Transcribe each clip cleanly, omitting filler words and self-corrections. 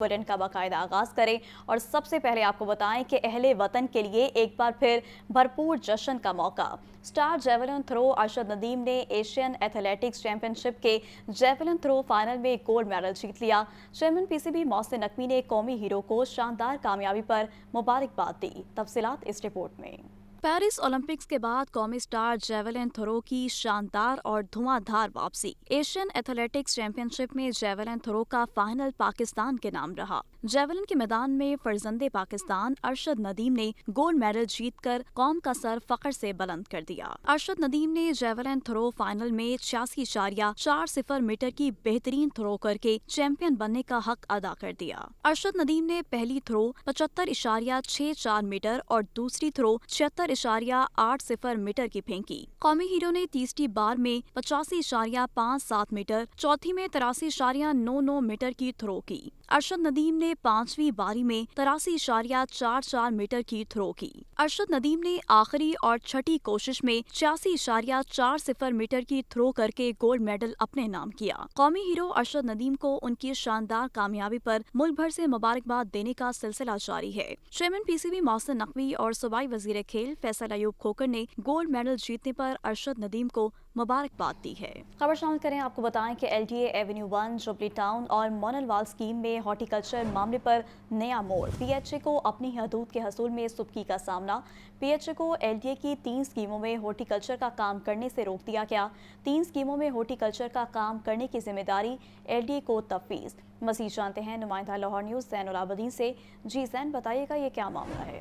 Bulletin का बाकायदा आगाज करें और सबसे पहले आपको बताएं कि अहले वतन के लिए एक बार फिर भरपूर जश्न का मौका। Star javelin throw Arshad Nadeem ने एशियन एथलेटिक्स चैंपियनशिप के जेवलिन थ्रो फाइनल में गोल्ड मेडल जीत लिया। चेयरमैन पीसीबी मोहसिन नकवी ने कौमी हीरो को शानदार कामयाबी पर मुबारकबाद दी। तफसीलात इस रिपोर्ट में। पेरिस ओलंपिक्स के बाद कौमी स्टार जेवलिन थ्रो की शानदार और धुआंधार वापसी। एशियन एथलेटिक्स चैंपियनशिप में जेवलिन थ्रो का फाइनल पाकिस्तान के नाम रहा। जेवलिन के मैदान में फर्जंदे पाकिस्तान अरशद नदीम ने गोल्ड मेडल जीतकर कौम का सर फख्र से बुलंद कर दिया। अरशद नदीम ने जेवलिन थ्रो फाइनल में 86.40 मीटर की बेहतरीन थ्रो करके चैंपियन बनने का हक अदा कर दिया। अरशद नदीम ने पहली थ्रो 75.64 मीटर और दूसरी थ्रो 76.80 मीटर की फेंकी। कौमी हीरो ने तीसरी बार में 85.57 मीटर, चौथी में 83.99 मीटर की थ्रो की। अरशद नदीम ने पांचवी बारी में 83.44 मीटर की थ्रो की। अरशद नदीम ने आखिरी और छठी कोशिश में 86.40 मीटर की थ्रो करके गोल्ड मेडल अपने नाम किया। कौमी हीरो अरशद नदीम को उनकी शानदार कामयाबी पर मुल्क भर से मुबारकबाद देने का सिलसिला जारी है। चेयरमैन पीसीबी मोहसिन नकवी और सूबाई वजीर खेल फैसल अयूब खोकर ने गोल्ड मेडल जीतने पर अरशद नदीम को मुबारकबाद दी है। खबर शामिल करें, आपको बताएं कि एलडीए एवेन्यू 1 जुबली टाउन और मोनलवाल स्कीम में हॉर्टिकल्चर मामले पर नया मोड़। पीएचए को अपनी हदूद के हसूल में सुबकी का सामना। पीएचए को एलडीए की 3 स्कीमों में हॉर्टिकल्चर का काम करने से रोक दिया गया। 3 स्कीमों में हॉर्टिकल्चर का काम करने की जिम्मेदारी एलडीए को तफवीज़। मज़ीद जानते हैं नुमाइंदा लाहौर न्यूज़ ज़ैनुल आबदीन से। जी ज़ैन, बताइएगा ये क्या मामला है?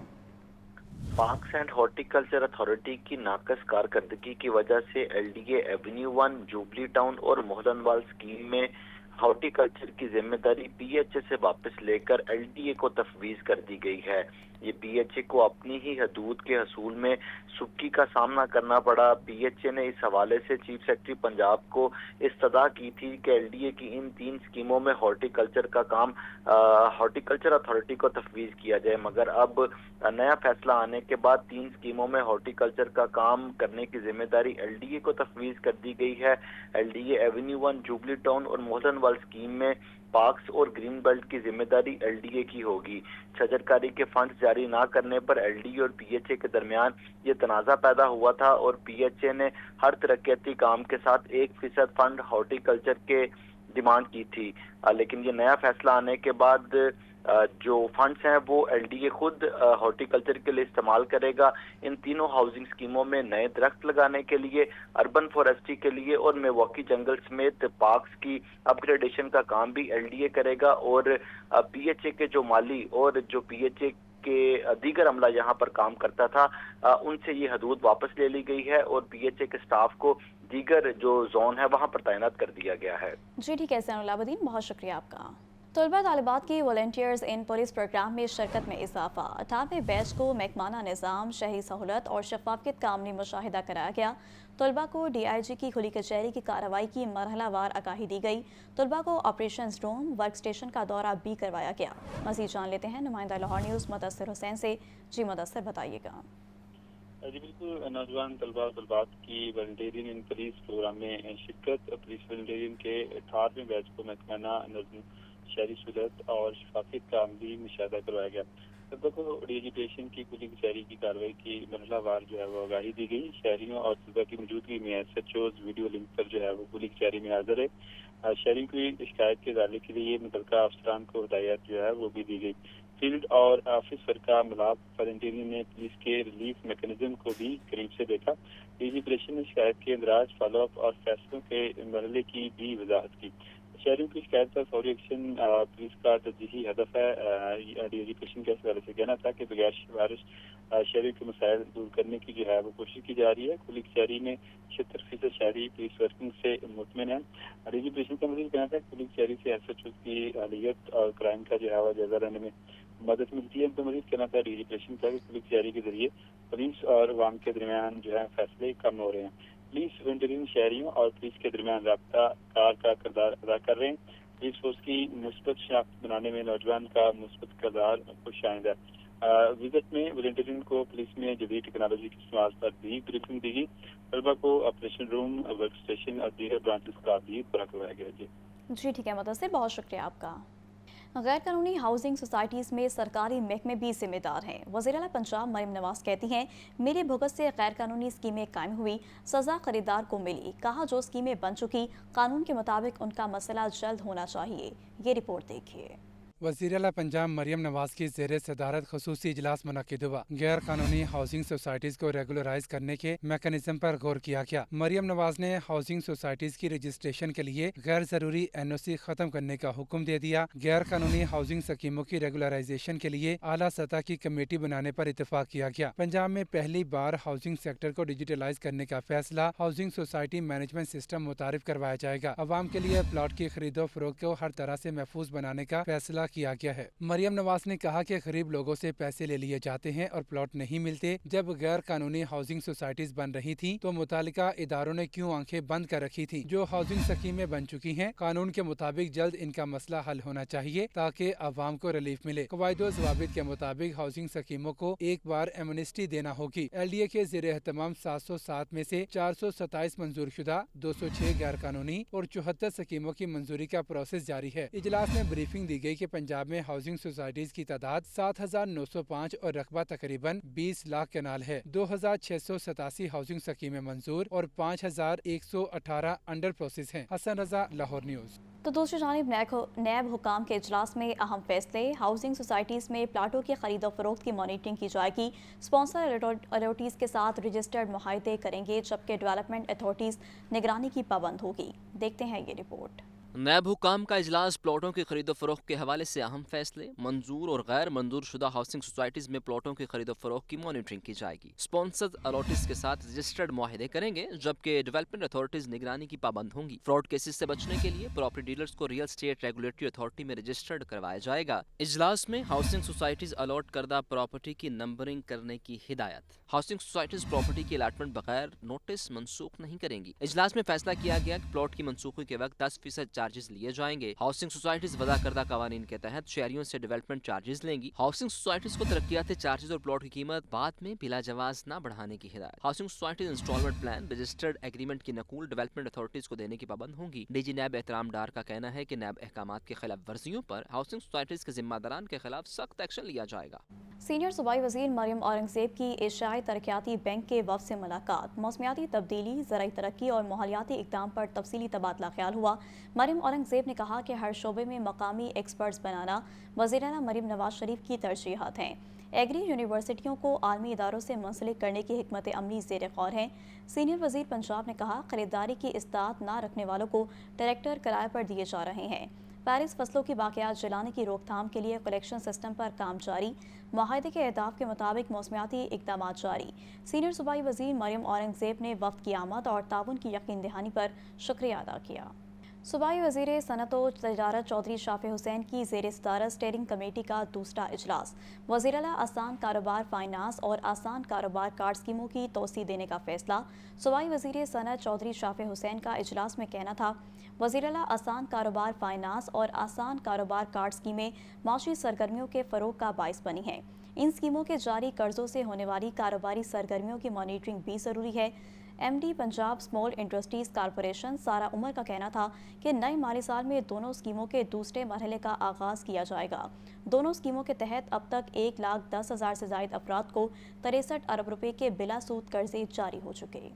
पार्क्स एंड हॉर्टिकल्चर अथॉरिटी की नाकस कारकर्दगी की वजह से एलडीए एवेन्यू 1 जुबली टाउन और मोहलनवाल स्कीम में हॉर्टिकल्चर की जिम्मेदारी पीएचए से वापस लेकर एलडीए को तफवीज कर दी गई है। ये पीएचए को अपनी ही हदूद के हसूल में सुक्की का सामना करना पड़ा। पीएचए ने इस हवाले से चीफ सेक्रेटरी पंजाब को इस्तदा की थी कि एलडीए की इन 3 स्कीमों में हॉर्टिकल्चर का काम हॉर्टिकल्चर अथॉरिटी को तफवीज किया जाए, मगर अब नया फैसला आने के बाद 3 स्कीमों में हॉर्टिकल्चर का काम करने की जिम्मेदारी एलडीए को तफवीज कर दी गई है। एलडीए एवेन्यू 1 जुबली टाउन और मोहलनवाल स्कीम में पार्क्स और ग्रीन बेल्ट की जिम्मेदारी एलडीए की होगी। शजरकारी के फंड जारी ना करने पर एलडीए और पीएचए के दरमियान ये तनाज़ा पैदा हुआ था और पीएचए ने हर तरक्याती काम के साथ 1% फंड हॉर्टिकल्चर के डिमांड की थी, लेकिन ये नया फैसला आने के बाद जो फंड्स हैं वो एलडीए खुद हॉर्टिकल्चर के लिए इस्तेमाल करेगा। इन तीनों हाउसिंग स्कीमों में नए दरख्त लगाने के लिए, अर्बन फॉरेस्ट्री के लिए और मिल्वॉकी जंगल समेत पार्क्स की अपग्रेडेशन का काम भी एलडीए करेगा। और पीएचए के जो माली और जो पीएचए के दीगर अमला यहाँ पर काम करता था, उनसे ये हदूद वापस ले ली गई है और पीएचए के स्टाफ को दीगर जो जोन है वहाँ पर तैनात कर दिया गया है। जी ठीक है ज़ैनुल आबदीन, बहुत शुक्रिया आपका। तलबा तालिबात की वॉलंटियर्स इन पुलिस प्रोग्राम में शिरकत में इजाफा। 18वें बैच को महकमाना निज़ाम, शहरी सहूलत और शफाफियत का अमली मुशाहिदा कराया गया। तलबा को डीआईजी की खुली कचहरी की कार्रवाई की मरहलावार आगाही दी गई। तलबा को ऑपरेशन रूम, वर्क स्टेशन का दौरा भी करवाया गया। मज़ीद जान लेते हैं नुमाइंदा लाहौर न्यूज़ मुदस्सिर हुसैन से। जी मुदस्सिर, बताइएगा। जी बिल्कुल, नौजवान तलबात की वॉलंटियरिंग इन पुलिस प्रोग्राम में शिरकत। पुलिस वॉलंटियरिंग के 18वें बैच को महकमाना नज़्म, शहरी सहूलत और शफाफियत का अमली मुशाहिदा करवाया गया। तलबा को डीआईजी स्टेशन की खुली कचहरी की कार्रवाई की मरहलावार जो है वो आगाही दी गई। शहरियों और तलबा की मौजूदगी में एसएचओज वीडियो लिंक पर जो है वो खुली कचहरी में हाजिर है। शहरियों की शिकायत के हवाले के लिए मुतल्लिका अफसरान को हिदायत जो है वो भी दी गई। फील्ड और ऑफिस वर्क का मिलाप वॉलंटियरिंग ने पुलिस के रिलीफ मैकेनिज्म को भी करीब से देखा। डीजी ऑपरेशन ने शिकायत के इंदराज, फॉलोअप और फैसलों के मरहले की भी वजाहत की। शहरियों की शिकायत पर फौरी एक्शन पुलिस का तरजीही हदफ है। डीजी ऑपरेशन के हवाले से कहना था कि बगैर सिफारिश शहरियों के मसाइल दूर करने की जो है वो कोशिश की जा रही है। खुली कचहरी में 76% शहरी पुलिस वर्किंग से मुतमिन है। डीजी ऑपरेशन का मजीद कहना था खुली कचहरी से एसएचओ की अहलियत और क्राइम का जो है वो जायजा लेने में मदद मिलती है। तो मजीद कहना था डीजी ऑपरेशन का खुली कचहरी के जरिए पुलिस और अवाम के दरमियान जो है फैसले कम हो रहे हैं। पुलिस वॉलंटियरिंग शहरियों और पुलिस के दरमियान राब्ता कार का किरदार अदा कर रहे हैं। पुलिस फोर्स की मुस्बत शनाख्त बनाने में नौजवान का मुस्बत किरदार खुश आइंदा है। विजिट में वॉलंटियरिंग को पुलिस में जदीद टेक्नोलॉजी के इस्तेमाल पर भी ब्रीफिंग दी गई। तलबा को ऑपरेशन रूम, वर्क स्टेशन और दीगर ब्रांचेस का भी पूरा करवाया गया। जी ठीक है मुदस्सिर, बहुत शुक्रिया आपका। गैर कानूनी हाउसिंग सोसाइटीज़ में सरकारी महकमे भी जिम्मेदार हैं। वज़ीर-ए-आला पंजाब मरियम नवाज कहती हैं, मेरे भुगत से गैर कानूनी स्कीमें कायम हुई, सज़ा खरीदार को मिली। कहा जो स्कीमें बन चुकी कानून के मुताबिक उनका मसला जल्द होना चाहिए। ये रिपोर्ट देखिए। वज़ीर-ए-आला पंजाब मरियम नवाज की ज़ेर सदारत खसूसी इजलास मुनक़िद हुआ। गैर कानूनी हाउसिंग सोसाइटीज़ को रेगुलराइज करने के मैकेनिज्म पर गौर किया गया। मरियम नवाज ने हाउसिंग सोसाइटीज़ की रजिस्ट्रेशन के लिए गैर ज़रूरी NOC ख़त्म करने का हुक्म दे दिया। गैर कानूनी हाउसिंग स्कीमों की रेगुलराइजेशन के लिए आला सतह की कमेटी बनाने पर इत्तेफाक किया गया। पंजाब में पहली बार हाउसिंग सेक्टर को डिजिटलाइज करने का फैसला हाउसिंग सोसाइटी मैनेजमेंट सिस्टम मुतारिफ करवाया जाएगा। अवाम के लिए प्लाट की खरीदो फरोख्त को हर तरह से महफूज बनाने का फैसला किया गया है। मरियम नवाज ने कहा कि गरीब लोगों से पैसे ले लिए जाते हैं और प्लॉट नहीं मिलते। जब गैर कानूनी हाउसिंग सोसाइटीज बन रही थी तो मुतालिका इदारों ने क्यों आंखें बंद कर रखी थी। जो हाउसिंग स्कीमें बन चुकी हैं, कानून के मुताबिक जल्द इनका मसला हल होना चाहिए ताकि अवाम को रिलीफ मिले। कवायदो ज़वाबित के मुताबिक हाउसिंग स्कीमों को एक बार एमनेस्टी देना होगी। LDA के ज़ेरे एहतमाम 707 में से 427 मंजूर शुदा, 206 गैर कानूनी और 74 स्कीमों की मंजूरी का प्रोसेस जारी है। इजलास में ब्रीफिंग दी गई कि पंजाब में हाउसिंग सोसाइटीज की तादाद 7,905 और रकबा तकरीबन 20 लाख कनाल है। 2,687 हाउसिंग स्कीमें मंजूर और 5,118 अंडर प्रोसेस हैं। हसन रजा, लाहौर न्यूज़। तो दूसरी जानिब नैब हुकाम के इजलास में अहम फैसले। हाउसिंग सोसाइटीज़ में प्लाटों की खरीदो फरोख्त की मॉनिटरिंग की जाएगी। स्पॉन्सर अथॉरिटीज़ के साथ रजिस्टर्ड मुआहदे करेंगे, जबकि डेवलपमेंट अथॉरिटीज़ निगरानी की पाबंद होगी। देखते हैं ये रिपोर्ट। नैब हुकाम का इजलास प्लॉटों की खरीदो फरोख्त के हवाले से अहम फैसले। मंजूर और गैर मंजूर शुदा हाउसिंग सोसाइटीज में प्लॉटों की खरीदो फरोख्त की मॉनिटरिंग की जाएगी। स्पॉन्सर्ड अलॉटीज के साथ रजिस्टर्ड मुआहदे करेंगे, जबकि डेवलपमेंट अथॉरिटीज निगरानी की पाबंद होंगी। फ्रॉड केसेस से बचने के लिए प्रॉपर्टी डीलर्स को रियल स्टेट रेगुलेटरी अथॉरिटी में रजिस्टर्ड करवाया जाएगा। इजलास में हाउसिंग सोसाइटीज अलॉट करदा प्रॉपर्टी की नंबरिंग करने की हिदायत। हाउसिंग सोसाइटीज प्रॉपर्टी की अलॉटमेंट बगैर नोटिस मनसूख नहीं करेंगी। इजलास में फैसला किया गया कि प्लॉट की मनसूखी के वक्त 10% चार्जेस लिए जाएंगे। हाउसिंग सोसाइटीज वदा करदा कवानीन के तहत शहरियों से डेवलपमेंट चार्जेस लेंगी। हाउसिंग सोसाइटीज को तरक्याती चार्जेस और प्लॉट की कीमत बाद में बिला जवाज न बढ़ाने की हिदायत। Housing societies instalment plan registered agreement की नकूल डेवलपमेंट अथॉरिटीज को देने की पाबंद होंगी। DG नैब एहतराम डार का कहना है कि नैब अहकामात की खिलाफ वर्जियों पर हाउसिंग सोसाइटीज के जिम्मेदारान के खिलाफ सख्त एक्शन लिया जाएगा। सीनियर सूबाई वजीर मरियम औरंगजेब की एशियाई तरक्याती बैंक के वफ़द से मुलाकात। मौसमियाती तब्दीली, ज़राई तरक्की और माहौलियाती इक़दाम पर तफसीली तबादला ख्याल हुआ। मरियम औरंगजेब ने कहा कि हर शोबे में मकामी एक्सपर्ट्स बनाना वज़ीर-ए-आला मरियम नवाज शरीफ की तरजीहात हैं। एग्री यूनिवर्सिटियों को आलमी इदारों से मुंसलिक करने की हिकमत अमली ज़ेर गौर है। सीनियर वज़ीर पंजाब ने कहा, खरीदारी की इस्तात ना रखने वालों को ट्रैक्टर किराए पर दिए जा रहे हैं। पैरिस फसलों की बाक़ियात जलाने की रोकथाम के लिए कलेक्शन सिस्टम पर काम जारी। मुआहदे के अहदाफ के मुताबिक मौसमियाती इक़दाम जारी। सीनियर सूबाई वज़ीर मरियम औरंगजेब ने वफ़द की आमद और ताउन की यकीन दहानी पर शुक्रिया अदा किया। सूबाई वज़ीर सनअत व तजारत चौधरी शाफी हुसैन की ज़ेर सदारत स्टीयरिंग कमेटी का दूसरा इजलास। वज़ीर-ए-आला आसान कारोबार फाइनेंस और आसान कारोबार कार्ड स्कीमों की तोसी देने का फैसला। सूबाई वज़ीर सनअत चौधरी शाफी हुसैन का इजलास में कहना था, वज़ीर-ए-आला आसान कारोबार फाइनेंस और आसान कारोबार कार्ड स्कीमें माशी सरगर्मियों के फ़रोग का बाइस बनी हैं। इन स्कीमों के जारी कर्जों से होने वाली कारोबारी सरगर्मियों की मॉनिटरिंग भी ज़रूरी है। MD Punjab small industries corporation सारा उमर का कहना था कि नए माली साल में दोनों स्कीमों के दूसरे मरहले का आगाज़ किया जाएगा। दोनों स्कीमों के तहत अब तक 1,10,000 से ज़ायद अफराद को 63 अरब रुपए के बिला सूद कर्जे जारी हो चुके।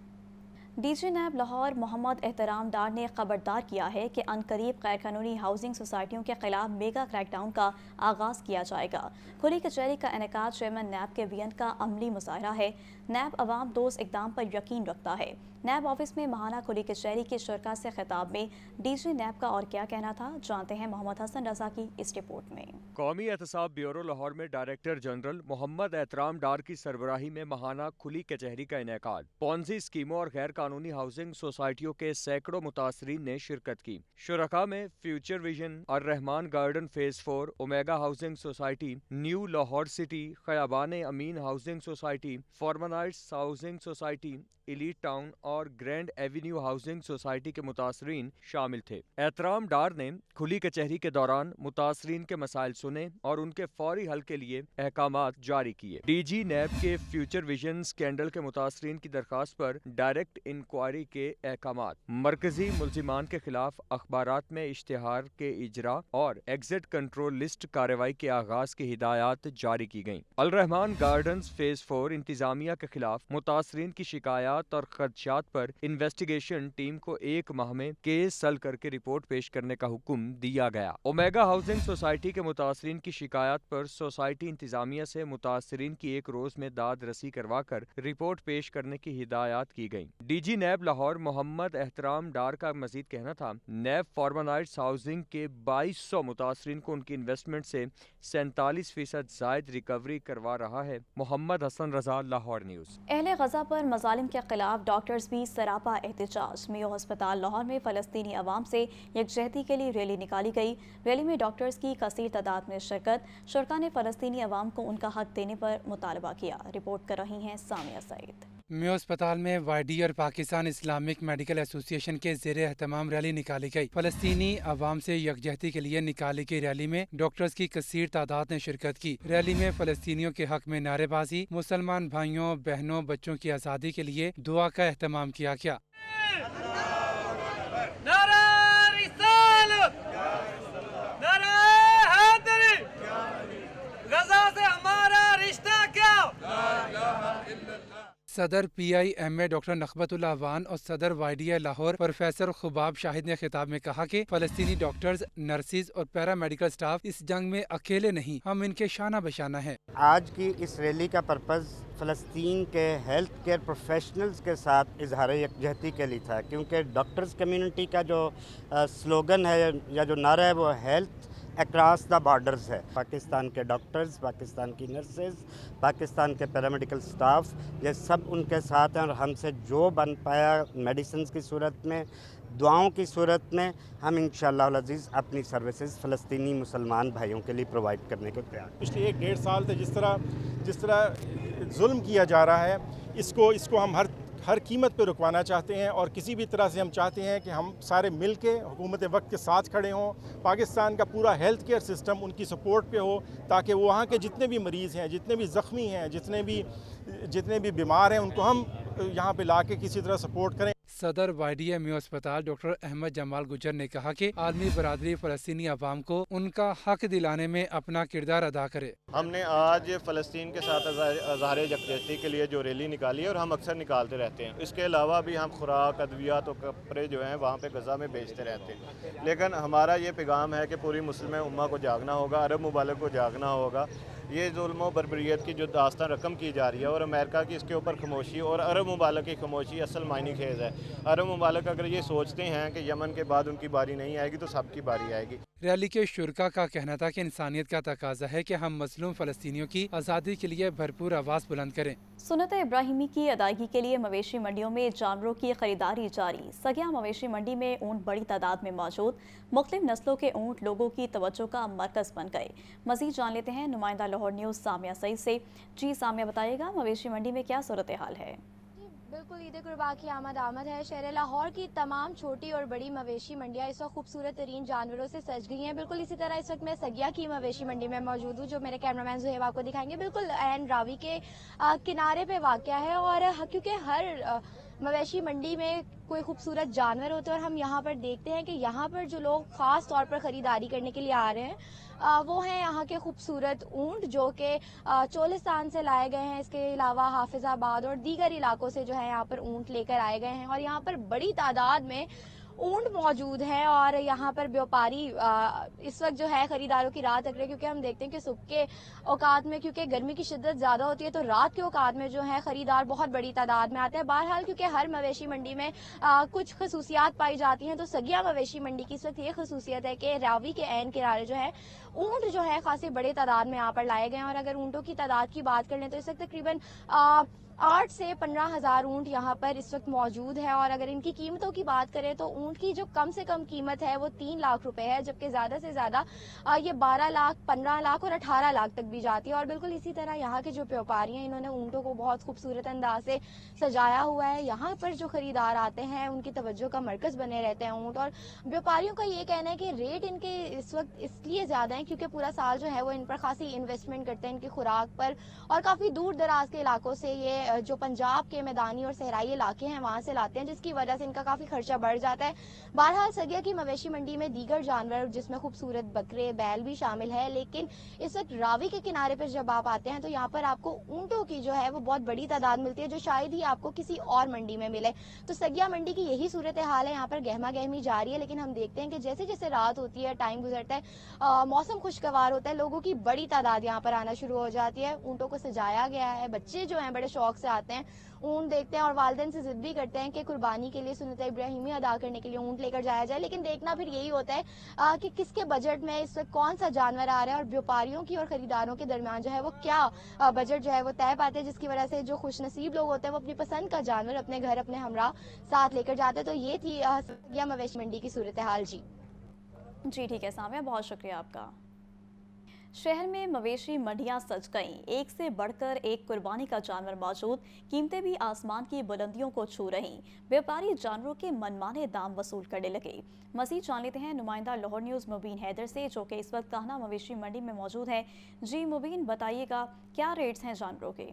DG नैब लाहौर मोहम्मद एहतराम डार ने खबरदार किया है कि अनकरीब गैर कानूनी हाउसिंग सोसाइटियों के खिलाफ मेगा क्रैकडाउन का आगाज़ किया जाएगा। खुली कचहरी का इनेकाद चेयरमैन नैब के VN का अमली मुजाहरा है। नैब अवाम दोस्त इक़दाम पर यकीन रखता है। नैब ऑफिस में महाना खुली कचहरी के शरका से खिताब में DG नैब का और क्या कहना था, जानते हैं मोहम्मद हसन रजा की इस रिपोर्ट में। कौमी एहतसाब ब्यूरो लाहौर में डायरेक्टर जनरल मोहम्मद एहतराम डार की सरबराही में महाना खुली कचहरी का इनेकाद। पॉन्जी स्कीमों और गैर कानूनी हाउसिंग सोसाइटियों के सैकड़ों मुतासरीन ने शिरकत की। शुरका में फ्यूचर विजन और Rehman Garden phase 4, Omega Housing Society, New Lahore City, Khayaban Amin Housing Society, Formanites Housing Society, Elite Town और ग्रैंड एवेन्यू हाउसिंग सोसाइटी के मुतासरीन शामिल थे। एहतराम डार ने खुली कचहरी के दौरान मुतासरीन के मसाइल सुने और उनके फौरी हल के लिए अहकामात जारी किए। DG नैब के फ्यूचर विजन स्कैंडल के मुतासरीन की दरखास्त पर डायरेक्ट इंक्वायरी के अहकामात। मरकजी मुल्जिमान के खिलाफ अखबारात में इश्तिहार के इजरा और एग्जिट कंट्रोल लिस्ट कार्रवाई के आगाज की हिदायत जारी की गयी। अल-रहमान गार्डन्स फेज 4 इंतजामिया के खिलाफ मुतासरीन की शिकायत और खदशात पर इन्वेस्टिगेशन टीम को 1 माह में केस हल करके रिपोर्ट पेश करने का हुक्म दिया गया। ओमेगा हाउसिंग सोसाइटी के मुतासरीन की शिकायत पर सोसाइटी इंतजामिया से मुतासरीन की 1 रोज में दाद रसी करवा कर रिपोर्ट पेश करने की हिदायत की गई। डीजी नैब लाहौर मोहम्मद एहतराम डार का मजीद कहना था, नैब फॉर्मनाइट्स हाउसिंग के 2200 मुतासरीन को उनकी इन्वेस्टमेंट से 47% जायद रिकवरी करवा रहा है। मोहम्मद हसन रजा, लाहौर न्यूज़। अहले गजा पर मजालिम के खिलाफ डॉक्टर्स भी सरापा एहतजाज। मेयो अस्पताल लाहौर में फ़लस्तीनी अवाम से यकजहती के लिए रैली निकाली गई। रैली में डॉक्टर्स की कसीर तादाद में शिरकत। शुरका ने फ़लस्तीनी अवाम को उनका हक देने पर मुतालबा किया। रिपोर्ट कर रही हैं सामिया सईद। मेयो अस्पताल में वाईडी और पाकिस्तान इस्लामिक मेडिकल एसोसिएशन के ज़ेर एहतमाम रैली निकाली गई। फ़लस्तीनी अवाम से यकजहती के लिए निकाली गई रैली में डॉक्टर्स की कसीर तादाद ने शिरकत की। रैली में फ़लस्तीनियों के हक में नारेबाजी, मुसलमान भाइयों बहनों बच्चों की आज़ादी के लिए दुआ का एहतमाम किया गया। सदर PIMA डॉक्टर नखबतुल्लाह अवान और सदर YDI लाहौर प्रोफेसर खुबाब शाहिद ने खिताब में कहा कि फ़लस्तीनी डॉक्टर्स, नर्सिस और पैरामेडिकल स्टाफ इस जंग में अकेले नहीं, हम इनके शाना बशाना है। आज की इस रैली का पर्पज़ फ़लस्तीन के हेल्थ केयर प्रोफेशनल्स के साथ इजहार यकजहती के लिए था, क्योंकि डॉक्टर्स कम्युनिटी का जो स्लोगन है या जो नारा है वो हेल्थ अक्रॉस द बॉर्डर्स है। पाकिस्तान के डॉक्टर्स, पाकिस्तान की नर्सेज, पाकिस्तान के पैरामेडिकल स्टाफ, ये सब उनके साथ हैं और हमसे जो बन पाया मेडिसिन की सूरत में, दुआओं की सूरत में, हम इंशाअल्लाह अज़ीज़ अपनी सर्विसेज फ़लस्तीनी मुसलमान भाइयों के लिए प्रोवाइड करने को तैयार। पिछले 1-1.5 साल से जिस तरह जुल्म किया जा रहा है, इसको हम हर कीमत पे रुकवाना चाहते हैं और किसी भी तरह से हम चाहते हैं कि हम सारे मिल के हुकूमत वक्त के साथ खड़े हों। पाकिस्तान का पूरा हेल्थ केयर सिस्टम उनकी सपोर्ट पे हो, ताकि वहाँ के जितने भी मरीज़ हैं, जितने भी ज़ख्मी हैं, जितने भी बीमार हैं, उनको हम यहाँ पे ला के किसी तरह सपोर्ट करें। सदर YDI मेयो अस्पताल डॉक्टर अहमद जमाल गुजर ने कहा कि आलमी बरादरी फ़लस्तीनी अवाम को उनका हक दिलाने में अपना किरदार अदा करे। हमने आज फ़लस्तीन के साथ इज़हार यकजहती के लिए जो रैली निकाली है और हम अक्सर निकालते रहते हैं, इसके अलावा भी हम खुराक, अद्वियात और कपड़े जो हैं वहाँ पे गज़ा में बेचते रहते हैं। लेकिन हमारा ये पैगाम है कि पूरी मुस्लिम उम्मा को जागना होगा, अरब मुबालिक को जागना होगा। ये जुल्म और बर्बरियत की जो दास्तान रकम की जा रही है और अमेरिका की इसके ऊपर खामोशी और अरब मुबालिक की खामोशी असल मायने खेज़ है। अरब मुबालिक अगर ये सोचते हैं कि यमन के बाद उनकी बारी नहीं आएगी तो सबकी बारी आएगी। रैली के शुरका का कहना था कि इंसानियत का तकाजा है कि हम मजलूम फ़लस्तीनियों की आज़ादी के लिए भरपूर आवाज़ बुलंद करें। सुन्नत इब्राहिमी की अदायगी के लिए मवेशी मंडियों में जानवरों की खरीदारी जारी। सगिया मवेशी मंडी में ऊँट बड़ी तादाद में मौजूद। मुख्तलिफ नस्लों के ऊँट लोगों की तवज्जो का मरकज़ बन गए। मज़ीद जान लेते हैं नुमाइंदा लाहौर न्यूज़ सामिया सईद से। जी सामिया, बताइएगा मवेशी मंडी में क्या सूरत हाल है? बिल्कुल, ईद कुर्बान की आमद है। शहर लाहौर की तमाम छोटी और बड़ी मवेशी मंडियाँ इस वक्त खूबसूरत तरीन जानवरों से सज गई हैं। बिल्कुल इसी तरह इस वक्त मैं सगिया की मवेशी मंडी में मौजूद हूँ, जो मेरे कैमरामैन ज़ुहैब आपको दिखाएंगे। बिल्कुल एन रावी के किनारे पे वाक़या है और क्योंकि हर मवेशी मंडी में कोई खूबसूरत जानवर होते हैं और हम यहाँ पर देखते हैं कि यहाँ पर जो लोग ख़ास तौर पर ख़रीदारी करने के लिए आ रहे हैं वो हैं यहाँ के खूबसूरत ऊँट, जो कि चोलिस्तान से लाए गए हैं। इसके अलावा हाफिज़ाबाद और दीगर इलाकों से जो है यहाँ पर ऊँट लेकर आए गए हैं और यहाँ पर बड़ी तादाद में ऊँट मौजूद हैं और यहाँ पर व्यापारी इस वक्त जो है खरीदारों की राह तक रहे, क्योंकि हम देखते हैं कि सुबह के औकात में क्योंकि गर्मी की शिद्दत ज़्यादा होती है तो रात के औकात में जो है खरीदार बहुत बड़ी तादाद में आते हैं। बहरहाल क्योंकि हर मवेशी मंडी में कुछ खसूसियात पाई जाती हैं, तो सगिया मवेशी मंडी की इस वक्त ये खसूसियत है कि रावी के ऐन किनारे जो है ऊँट जो है खासी बड़े तादाद में यहाँ पर लाए गए हैं। और अगर ऊँटों की तादाद की बात कर लें तो इस वक्त तकरीबन 8 से 15 हज़ार ऊँट यहाँ पर इस वक्त मौजूद है। और अगर इनकी कीमतों की बात करें तो ऊँट की जो कम से कम कीमत है वो 3 लाख रुपए है, जबकि ज़्यादा से ज़्यादा ये 12 लाख, 15 लाख और 18 लाख तक भी जाती है। और बिल्कुल इसी तरह यहाँ के जो व्यापारी हैं, इन्होंने ऊँटों को बहुत खूबसूरत अंदाज से सजाया हुआ है। यहाँ पर जो खरीदार आते हैं उनकी तवज्जो का मरकज़ बने रहते हैं ऊँट। और व्यापारियों का ये कहना है कि रेट इनके इस वक्त इसलिए ज़्यादा है हैं, क्योंकि पूरा साल जो है वो इन पर खासी इन्वेस्टमेंट करते हैं इनकी खुराक पर, और काफ़ी दूर दराज के इलाकों से ये जो पंजाब के मैदानी और सहराई इलाके हैं वहाँ से लाते हैं, जिसकी वजह से इनका काफ़ी खर्चा बढ़ जाता है। बहरहाल सगिया की मवेशी मंडी में दीगर जानवर जिसमें खूबसूरत बकरे बैल भी शामिल है, लेकिन इस वक्त रावी के किनारे पर जब आप आते हैं तो यहाँ पर आपको ऊँटों की जो है वो बहुत बड़ी तादाद मिलती है, जो शायद ही आपको किसी और मंडी में मिले। तो सगिया मंडी की यही सूरत हाल है, यहाँ पर गहमा गहमी जारी है, लेकिन हम देखते हैं कि जैसे जैसे रात होती है, टाइम गुजरता है, मौसम खुशगवार होता है, लोगों की बड़ी तादाद यहाँ पर आना शुरू हो जाती है। ऊँटों को सजाया गया है, बच्चे जो हैं बड़े शौक से आते हैं, ऊँट देखते हैं और वालिदैन से जिद भी करते हैं कि कुर्बानी के लिए सुन्नत इब्राहिमी अदा करने के लिए ऊँट लेकर जाया जाए। लेकिन देखना फिर यही होता है कि किसके बजट में इस वक्त कौन सा जानवर आ रहा है, और व्यापारियों की और खरीदारों के दरमियान जो है वो क्या बजट जो है वो तय पाते हैं, जिसकी वजह से जो खुशनसीब लोग होते हैं वो अपनी पसंद का जानवर अपने घर अपने हमरा साथ लेकर जाते हैं। तो ये थी सगिया मवेशी मंडी की सूरत हाल। जी ठीक है सामिया, बहुत शुक्रिया आपका। शहर में मवेशी मंडियां सज गईं, एक से बढ़कर एक कुर्बानी का जानवर मौजूद, कीमतें भी आसमान की बुलंदियों को छू रहीं। व्यापारी जानवरों के मनमाने दाम वसूल करने लगे। मज़ीद जान लेते हैं नुमाइंदा लाहौर न्यूज़ मुबीन हैदर से, जो कि इस वक्त कान्हा मवेशी मंडी में मौजूद है। जी मुबीन, बताइएगा क्या रेट्स हैं जानवरों के?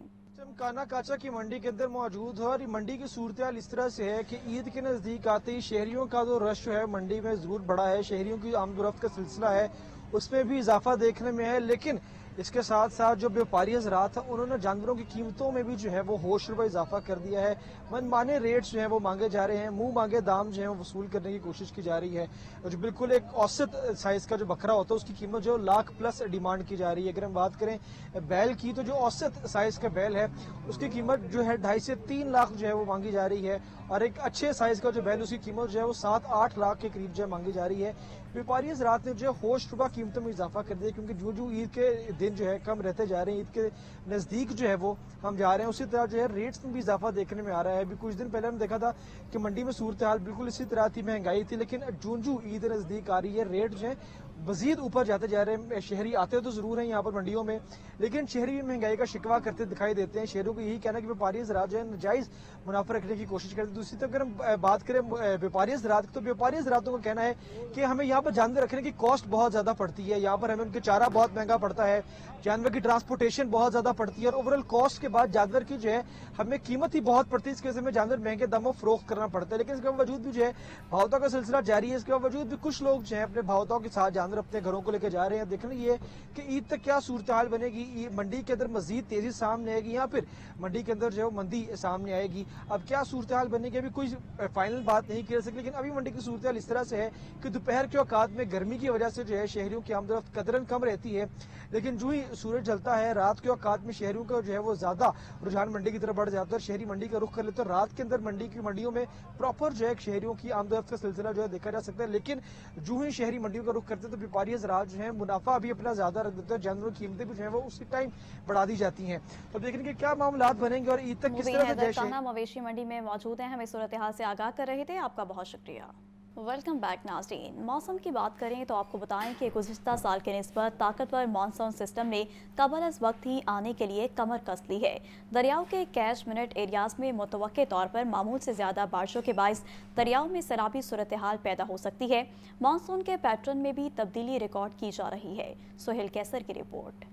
काना काचा की मंडी के अंदर मौजूद है, और मंडी की सूरत हाल इस तरह से है कि ईद के नज़दीक आते ही शहरियों का जो रश है मंडी में ज़रूर बढ़ा है। शहरियों की आमदोरफ्त का सिलसिला है उसमें भी इजाफा देखने में है, लेकिन इसके साथ साथ जो व्यापारी हजरात हैं उन्होंने जानवरों की कीमतों में भी जो है वो होश रुपये इजाफा कर दिया है। मनमाने रेट्स जो है वो मांगे जा रहे हैं, मुंह मांगे दाम जो है वो वसूल करने की कोशिश की जा रही है। जो बिल्कुल एक औसत साइज का जो बकरा होता है उसकी कीमत जो लाख प्लस डिमांड की जा रही है। अगर हम बात करें बैल की, तो जो औसत साइज का बैल है उसकी कीमत जो है 2.5 से 3 लाख जो है वो मांगी जा रही है, और एक अच्छे साइज का जो बैल उसकी कीमत जो है वो 7-8 लाख के करीब जो है मांगी जा रही है। व्यापारी हजरात ने जो है होश रुपा कीमतों में इजाफा कर दिया, क्योंकि जो ईद के दिन जो है कम रहते जा रहे हैं, ईद के नज़दीक जो है वो हम जा रहे हैं, उसी तरह जो है रेट्स में भी इजाफा देखने में आ रहा है। अभी कुछ दिन पहले हमने देखा था कि मंडी में सूरत हाल बिल्कुल इसी तरह थी, महंगाई थी, लेकिन जूं ईद नज़दीक आ रही है रेट जो है मजीद ऊपर जाते जा रहे हैं। शहरी आते तो जरूर हैं यहाँ पर मंडियों में, लेकिन शहरी भी महंगाई का शिकवा करते दिखाई देते हैं। शहरों को यही कहना कि व्यापारी हजरात जो है नाजायज मुनाफा रखने की कोशिश करते हैं। दूसरी तरफ अगर हम बात करें व्यापारी हजरात की, तो व्यापारी हजरातों का कहना है कि हमें यहाँ पर जानवर रखने की कॉस्ट बहुत ज्यादा पड़ती है, यहाँ पर हमें उनके चारा बहुत महंगा पड़ता है, जानवर की ट्रांसपोर्टेशन बहुत ज्यादा पड़ती है, और ओवरऑल कॉस्ट के बाद जानवर की जो है हमें कीमत ही बहुत पड़ती है। इसके वजह से जानवर महंगे दामों फरोख्त करना पड़ता है। लेकिन इसके बावजूद भी जो है भावताओं का सिलसिला जारी है। इसके बावजूद भी कुछ लोग जो है अपने भावताओं के साथ जानवर अपने घरों को लेकर जा रहे हैं। देखना ये कि ईद तक क्या सूरत हाल बनेगी, मंडी के अंदर मजीद तेजी सामने आएगी या फिर मंडी के अंदर जो है मंदी सामने आएगी। अब क्या सूरत हाल बनेगी अभी कोई फाइनल बात नहीं कर सकती, लेकिन अभी मंडी की सूरत हाल इस तरह से है कि दोपहर के औकात में गर्मी की वजह से जो है शहरियों की आमदरफ्त कदरन कम रहती है, लेकिन जो ही सूरज ढलता है रात के औकात में शहरियों का जो है वो ज्यादा रुझान मंडी की तरफ बढ़ जाता है, शहरी मंडी का रुख कर लेते हैं। रात के अंदर मंडियों में प्रॉपर जो है शहरियों की आमदरफ्त का सिलसिला जो है देखा जा सकता है, लेकिन जो ही शहरी मंडियों का रुख करते हैं तो व्यापारी हजरात जो है मुनाफा अभी अपना ज्यादा रख देते हैं, जानवरों की कीमतें भी जो है वो उसी टाइम बढ़ा दी जाती हैं। तो देखने के क्या मामला बनेंगे और ईद तक किस तरह से मवेशी मंडी में मौजूद हैं, हमें सूरत हाल से आगाह कर रहे थे, आपका बहुत शुक्रिया। वेलकम बैक नाज़रीन। मौसम की बात करें तो आपको बताएं कि गुज़िश्ता साल के निस्बत ताकतवर मानसून सिस्टम ने कबल अज़ वक्त ही आने के लिए कमर कस ली है। दरियाओं के कैच मिनट एरियाज में मुतवक्के तौर पर मामूल से ज़्यादा बारिशों के बायस दरियाओं में सैलाबी सूरत हाल पैदा हो सकती है। मानसून के पैटर्न में भी तब्दीली रिकॉर्ड की जा रही है। सोहेल कैसर की रिपोर्ट।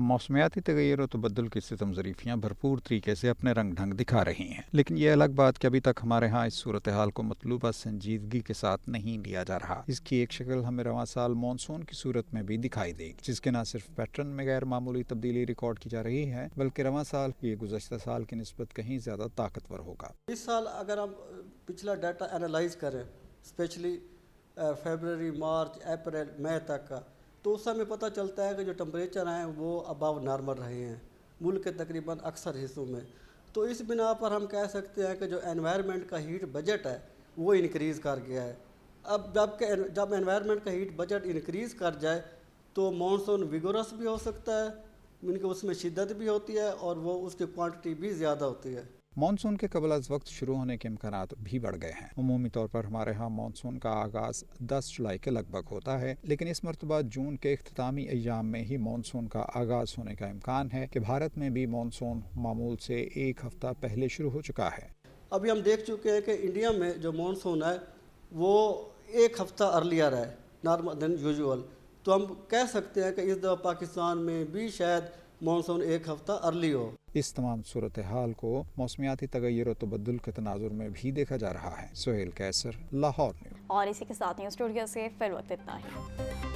मौसमियाती तगैर और तबद्दुल की सितम ज़रीफ़ियाँ भरपूर तरीके से अपने रंग ढंग दिखा रही हैं, लेकिन ये अलग बात कि अभी तक हमारे यहाँ इस सूरत हाल को मतलूबा संजीदगी के साथ नहीं लिया जा रहा। इसकी एक शक्ल हमें रवां साल मानसून की सूरत में भी दिखाई देगी, जिसके न सिर्फ पैटर्न में गैर मामूली तब्दीली रिकॉर्ड की जा रही है, बल्कि रवां साल ये गुज़श्ता साल की निस्बत कहीं ज़्यादा ताकतवर होगा। इस साल अगर हम पिछला डाटा एनालाइज करें, स्पेशली फरवरी, मार्च, अप्रैल, मई तक का, तो उस समय पता चलता है कि जो टेम्परेचर हैं वो अबव नॉर्मल रहे हैं मुल्क के तकरीबन अक्सर हिस्सों में। तो इस बिना पर हम कह सकते हैं कि जो एनवायरनमेंट का हीट बजट है वो इंक्रीज़ कर गया है। अब जब एनवायरनमेंट का हीट बजट इंक्रीज़ कर जाए तो मानसून विगोरस भी हो सकता है, इनकी उसमें शिद्दत भी होती है और वो उसकी क्वांटिटी भी ज़्यादा होती है। मानसून के कबल अज़ वक्त शुरू होने के इम्कानात भी बढ़ गए हैं। उमूमी तौर पर हमारे यहाँ मानसून का आगाज़ 10 जुलाई के लगभग होता है, लेकिन इस मरतबा जून के इख्तितामी अय्याम में ही मानसून का आगाज़ होने का इम्कान है कि भारत में भी मानसून मामूल से एक हफ्ता पहले शुरू हो चुका है। अभी हम देख चुके हैं कि इंडिया में जो मानसून है वो एक हफ्ता अर्लियर है नॉर्मल देन यूजुअल। तो हम कह सकते हैं कि इस दफ़ा पाकिस्तान में भी शायद मानसून एक हफ्ता अर्ली हो। इस तमाम सूरत हाल को मौसमियाती तगय्युर और तबद्दुल के तनाजुर में भी देखा जा रहा है। सोहेल कैसर, लाहौर न्यूज़। और इसी के साथ न्यूज़ स्टूडियो से फिर वक्त इतना ही।